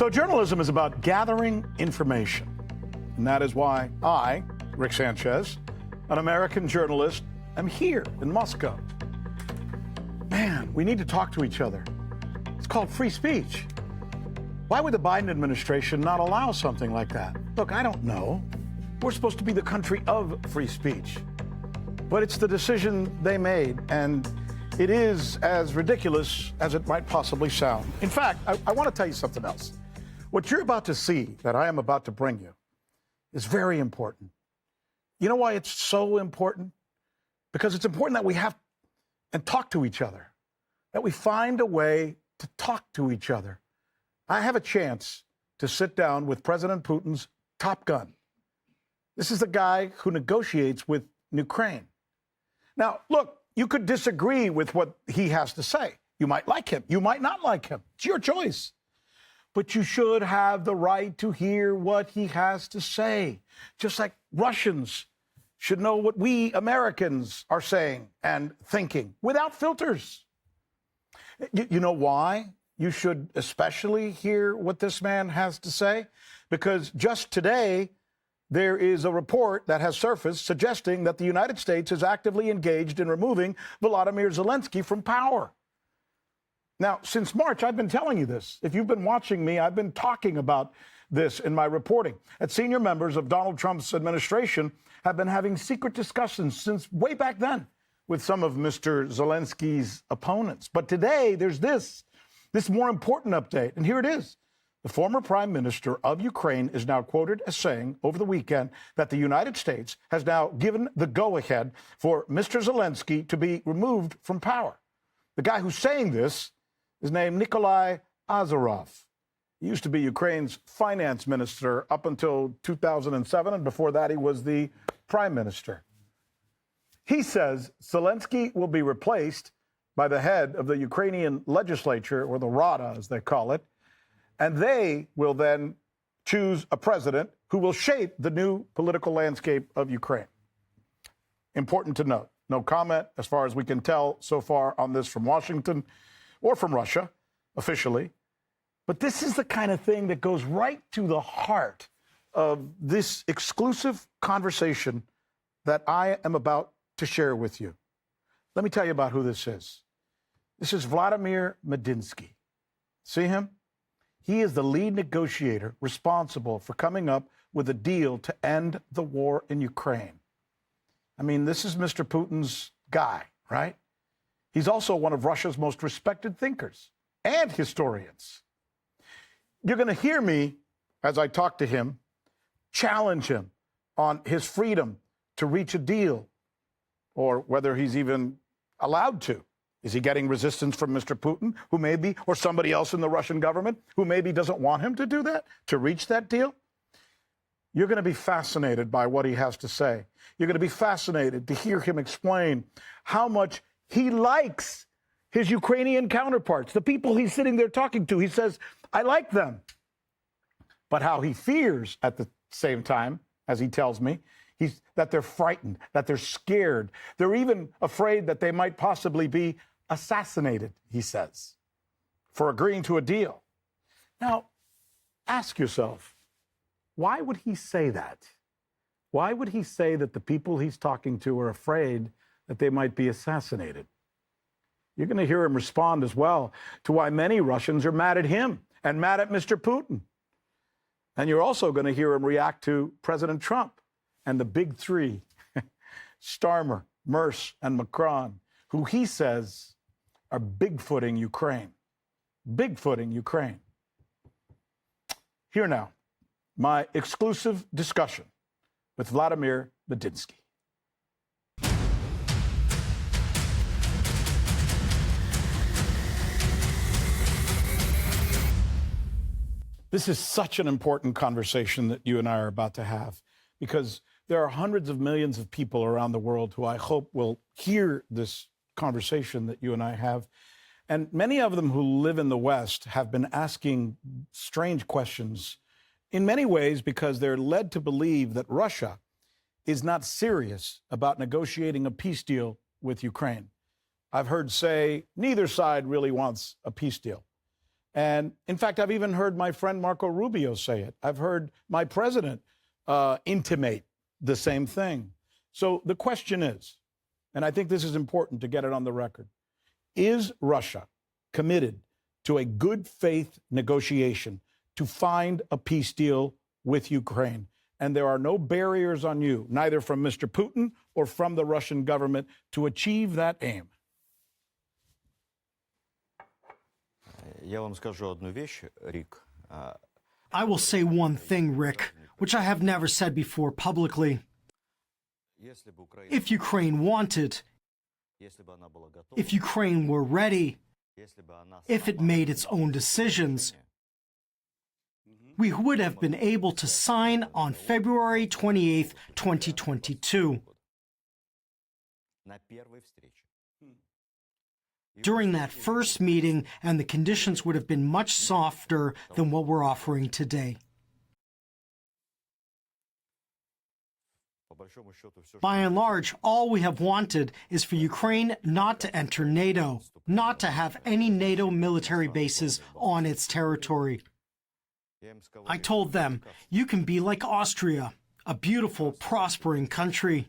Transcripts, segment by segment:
So journalism is about gathering information. And that is why I, Rick Sanchez, an American journalist, am here in Moscow. Man, we need to talk to each other. It's called free speech. Why would the Biden administration not allow something like that? Look, I don't know. We're supposed to be the country of free speech. But it's the decision they made, and it is as ridiculous as it might possibly sound. In fact, I want to tell you something else. What you're about to see, that I am about to bring you, is very important. You know why it's so important? Because it's important that we have and talk to each other, that we find a way to talk to each other. I have a chance to sit down with President Putin's top gun. This is the guy who negotiates with Ukraine. Now, look, you could disagree with what he has to say. You might like him. You might not like him. It's your choice. But you should have the right to hear what he has to say. Just like Russians should know what we Americans are saying and thinking without filters. You know why you should especially hear what this man has to say? Because just today, there is a report that has surfaced suggesting that the United States is actively engaged in removing Vladimir Zelensky from power. Now, since March, I've been telling you this. If you've been watching me, I've been talking about this in my reporting. And senior members of Donald Trump's administration have been having secret discussions since way back then with some of Mr. Zelensky's opponents. But today, there's this more important update. And here it is. The former prime minister of Ukraine is now quoted as saying over the weekend that the United States has now given the go-ahead for Mr. Zelensky to be removed from power. The guy who's saying this is named Nikolai Azarov. He used to be Ukraine's finance minister up until 2007, and before that he was the prime minister. He says Zelensky will be replaced by the head of the Ukrainian legislature, or the Rada as they call it, and they will then choose a president who will shape the new political landscape of Ukraine. Important to note, no comment, as far as we can tell so far, on this from Washington or from Russia, officially. But this is the kind of thing that goes right to the heart of this exclusive conversation that I am about to share with you. Let me tell you about who this is. This is Vladimir Medinsky. See him? He is the lead negotiator responsible for coming up with a deal to end the war in Ukraine. I mean, this is Mr. Putin's guy, right? He's also one of Russia's most respected thinkers and historians. You're going to hear me, as I talk to him, challenge him on his freedom to reach a deal, or whether he's even allowed to. Is he getting resistance from Mr. Putin, who maybe, or somebody else in the Russian government, who maybe doesn't want him to do that, to reach that deal? You're going to be fascinated by what he has to say. You're going to be fascinated to hear him explain how much he likes his Ukrainian counterparts, the people he's sitting there talking to. He says, I like them. But how he fears at the same time, as he tells me, that they're frightened, that they're scared. They're even afraid that they might possibly be assassinated, he says, for agreeing to a deal. Now, ask yourself, why would he say that? Why would he say that the people he's talking to are afraid that they might be assassinated? You're going to hear him respond as well to why many Russians are mad at him and mad at Mr. Putin. And you're also going to hear him react to President Trump and the big three, Starmer, Merz, and Macron, who he says are bigfooting Ukraine. Bigfooting Ukraine. Here now, my exclusive discussion with Vladimir Medinsky. This is such an important conversation that you and I are about to have, because there are hundreds of millions of people around the world who I hope will hear this conversation that you and I have. And many of them who live in the West have been asking strange questions, in many ways because they're led to believe that Russia is not serious about negotiating a peace deal with Ukraine. I've heard say neither side really wants a peace deal. And in fact, I've even heard my friend Marco Rubio say it. I've heard my president intimate the same thing. So the question is, and I think this is important to get it on the record, is Russia committed to a good faith negotiation to find a peace deal with Ukraine? And there are no barriers on you, neither from Mr. Putin or from the Russian government, to achieve that aim. I will say one thing, Rick, which I have never said before publicly. If Ukraine wanted, if Ukraine were ready, if it made its own decisions, we would have been able to sign on February 28, 2022. During that first meeting, and the conditions would have been much softer than what we're offering today. By and large, all we have wanted is for Ukraine not to enter NATO, not to have any NATO military bases on its territory. I told them, you can be like Austria, a beautiful, prospering country.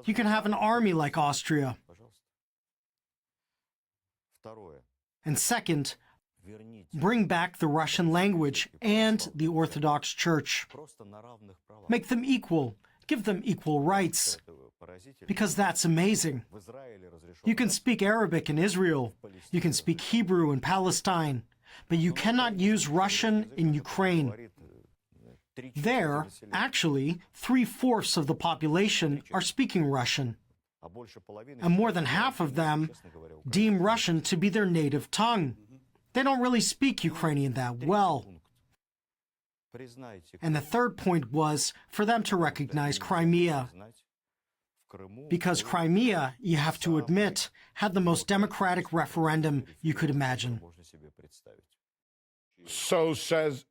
You can have an army like Austria. And second, bring back the Russian language and the Orthodox Church. Make them equal. Give them equal rights. Because that's amazing. You can speak Arabic in Israel. You can speak Hebrew in Palestine. But you cannot use Russian in Ukraine. There, actually, 3/4 of the population are speaking Russian. And more than half of them deem Russian to be their native tongue. They don't really speak Ukrainian that well. And the third point was for them to recognize Crimea. Because Crimea, you have to admit, had the most democratic referendum you could imagine. So says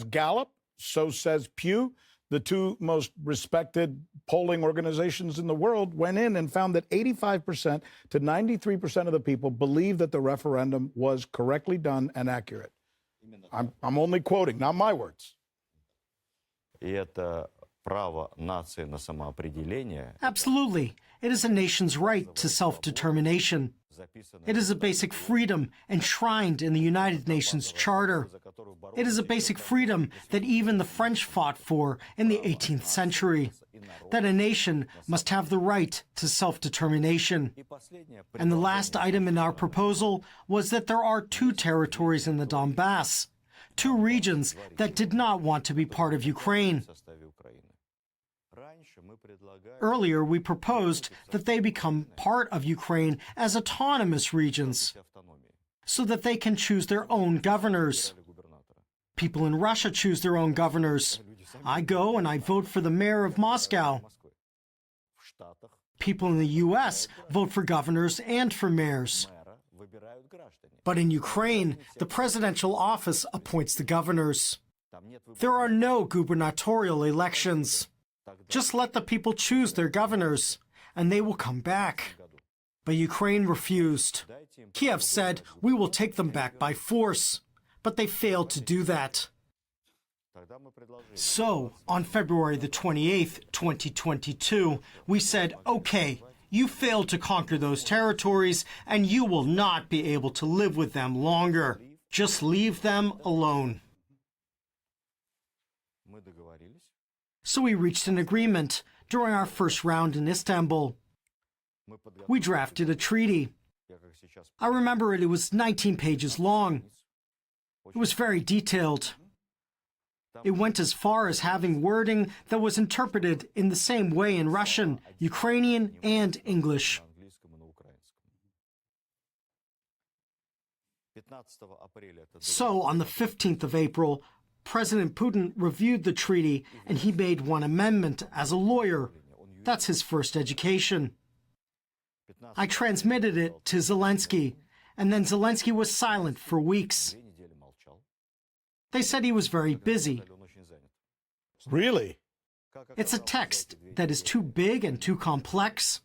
Gallup, so says Pew. The two most respected polling organizations in the world went in and found that 85% to 93% of the people believe that the referendum was correctly done and accurate. I'm only quoting, not my words. Absolutely. It is a nation's right to self-determination. It is a basic freedom enshrined in the United Nations Charter. It is a basic freedom that even the French fought for in the 18th century, that a nation must have the right to self-determination. And the last item in our proposal was that there are two territories in the Donbass, two regions that did not want to be part of Ukraine. Earlier, we proposed that they become part of Ukraine as autonomous regions, so that they can choose their own governors. People in Russia choose their own governors. I go and I vote for the mayor of Moscow. People in the U.S. vote for governors and for mayors. But in Ukraine, the presidential office appoints the governors. There are no gubernatorial elections. Just let the people choose their governors, and they will come back. But Ukraine refused. Kiev said, we will take them back by force. But they failed to do that. So, on February the 28th, 2022, we said, okay, you failed to conquer those territories, and you will not be able to live with them longer. Just leave them alone. So we reached an agreement during our first round in Istanbul. We drafted a treaty. I remember it was 19 pages long. It was very detailed. It went as far as having wording that was interpreted in the same way in Russian, Ukrainian, and English. So on the 15th of April, President Putin reviewed the treaty, and he made one amendment as a lawyer. That's his first education. I transmitted it to Zelensky, and then Zelensky was silent for weeks. They said he was very busy. Really? It's a text that is too big and too complex.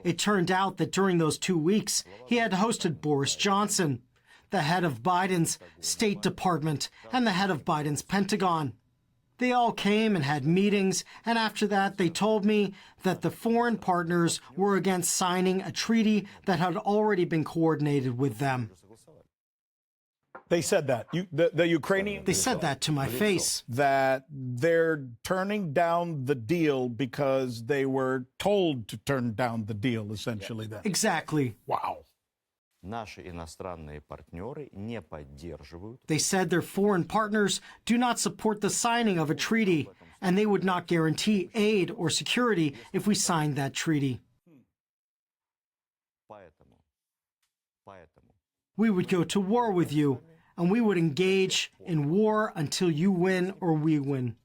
It turned out that during those 2 weeks, he had hosted Boris Johnson, the head of Biden's State Department, and the head of Biden's Pentagon. They all came and had meetings, and after that they told me that the foreign partners were against signing a treaty that had already been coordinated with them. They said that. The Ukrainians. They said that to my face. That they're turning down the deal because they were told to turn down the deal, essentially. Then. Exactly. Wow. They said their foreign partners do not support the signing of a treaty, and they would not guarantee aid or security if we signed that treaty. We would go to war with you, and we would engage in war until you win or we win.